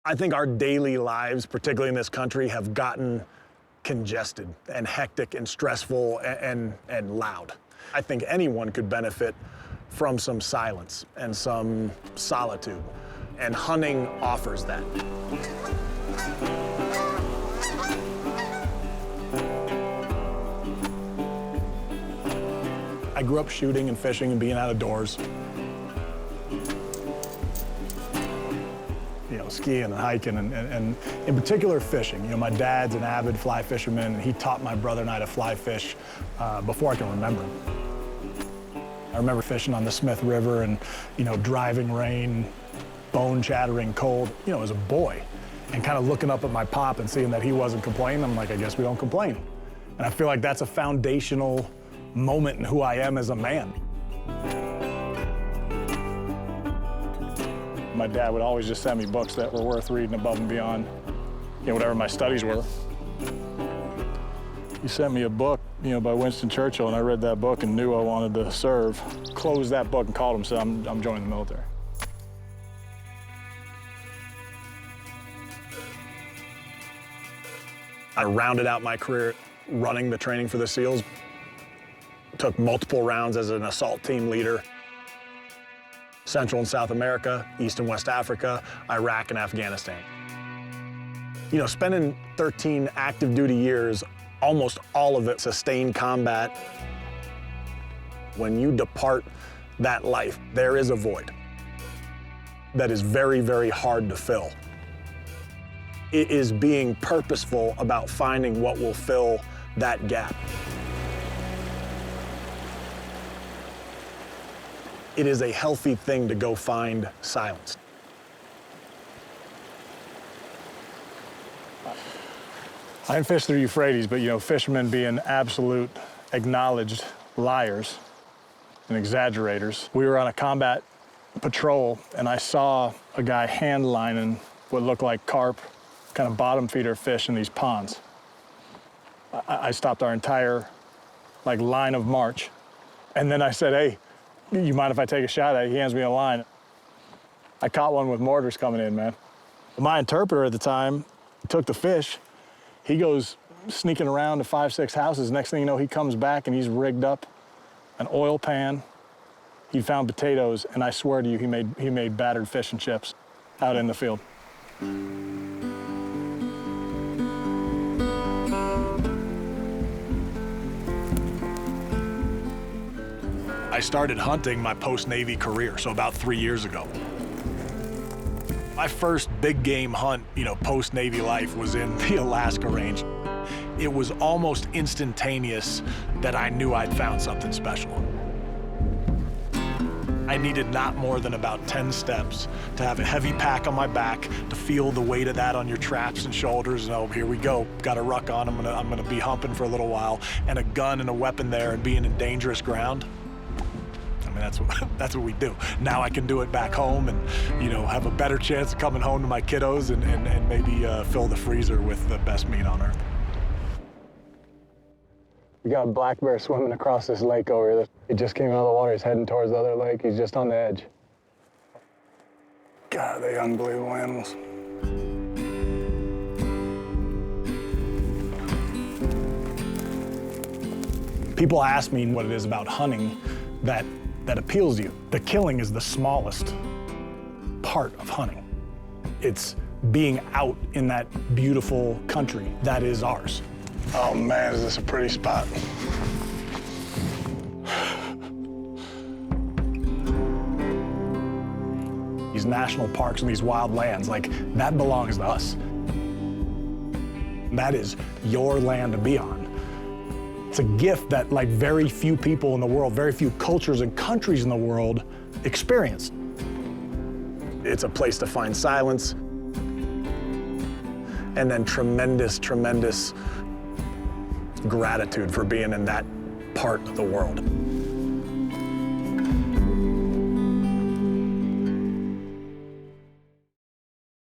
I think our daily lives, particularly in this country, have gotten congested and hectic and stressful and loud. I think anyone could benefit from some silence and some solitude, and hunting offers that. I grew up shooting and fishing and being out of doors. You know, skiing and hiking and in particular fishing. You know, my dad's an avid fly fisherman, and he taught my brother and I to fly fish before I can remember. I remember fishing on the Smith River and, you know, driving rain, bone-chattering cold, you know, as a boy, and kind of looking up at my pop and seeing that he wasn't complaining. I'm like, I guess we don't complain. And I feel like that's a foundational moment in who I am as a man. My dad would always just send me books that were worth reading above and beyond, you know, whatever my studies were. He sent me a book, you know, by Winston Churchill, and I read that book and knew I wanted to serve. Closed that book and called him and said, I'm joining the military. I rounded out my career running the training for the SEALs. Took multiple rounds as an assault team leader. Central and South America, East and West Africa, Iraq and Afghanistan. You know, spending 13 active duty years, almost all of it sustained combat. When you depart that life, there is a void that is very, very hard to fill. It is being purposeful about finding what will fill that gap. It is a healthy thing to go find silence. I didn't fish through Euphrates, but, you know, fishermen being absolute acknowledged liars and exaggerators. We were on a combat patrol, and I saw a guy hand lining what looked like carp, kind of bottom feeder fish in these ponds. I stopped our entire, like, line of march, and then I said, hey, you mind if I take a shot at it? He hands me a line. I caught one with mortars coming in, man. My interpreter at the time took the fish. He goes sneaking around to 5, 6 houses. Next thing you know, he comes back and he's rigged up an oil pan. He found potatoes, and I swear to you, he made battered fish and chips out in the field. I started hunting my post-Navy career, so about 3 years ago. My first big game hunt, you know, post-Navy life was in the Alaska range. It was almost instantaneous that I knew I'd found something special. I needed not more than about 10 steps to have a heavy pack on my back, to feel the weight of that on your traps and shoulders, and oh, here we go, got a ruck on, I'm gonna be humping for a little while, and a gun and a weapon there and being in dangerous ground. I mean, that's what we do. Now I can do it back home and, you know, have a better chance of coming home to my kiddos and maybe fill the freezer with the best meat on earth. We got a black bear swimming across this lake over here. It just came out of the water. He's heading towards the other lake. He's just on the edge. God, they're unbelievable animals. People ask me what it is about hunting that appeals to you. The killing is the smallest part of hunting. It's being out in that beautiful country that is ours. Oh man, is this a pretty spot. These national parks and these wild lands, like, that belongs to us. That is your land to be on. It's a gift that, like, very few people in the world, very few cultures and countries in the world experience. It's a place to find silence, and then tremendous, tremendous gratitude for being in that part of the world.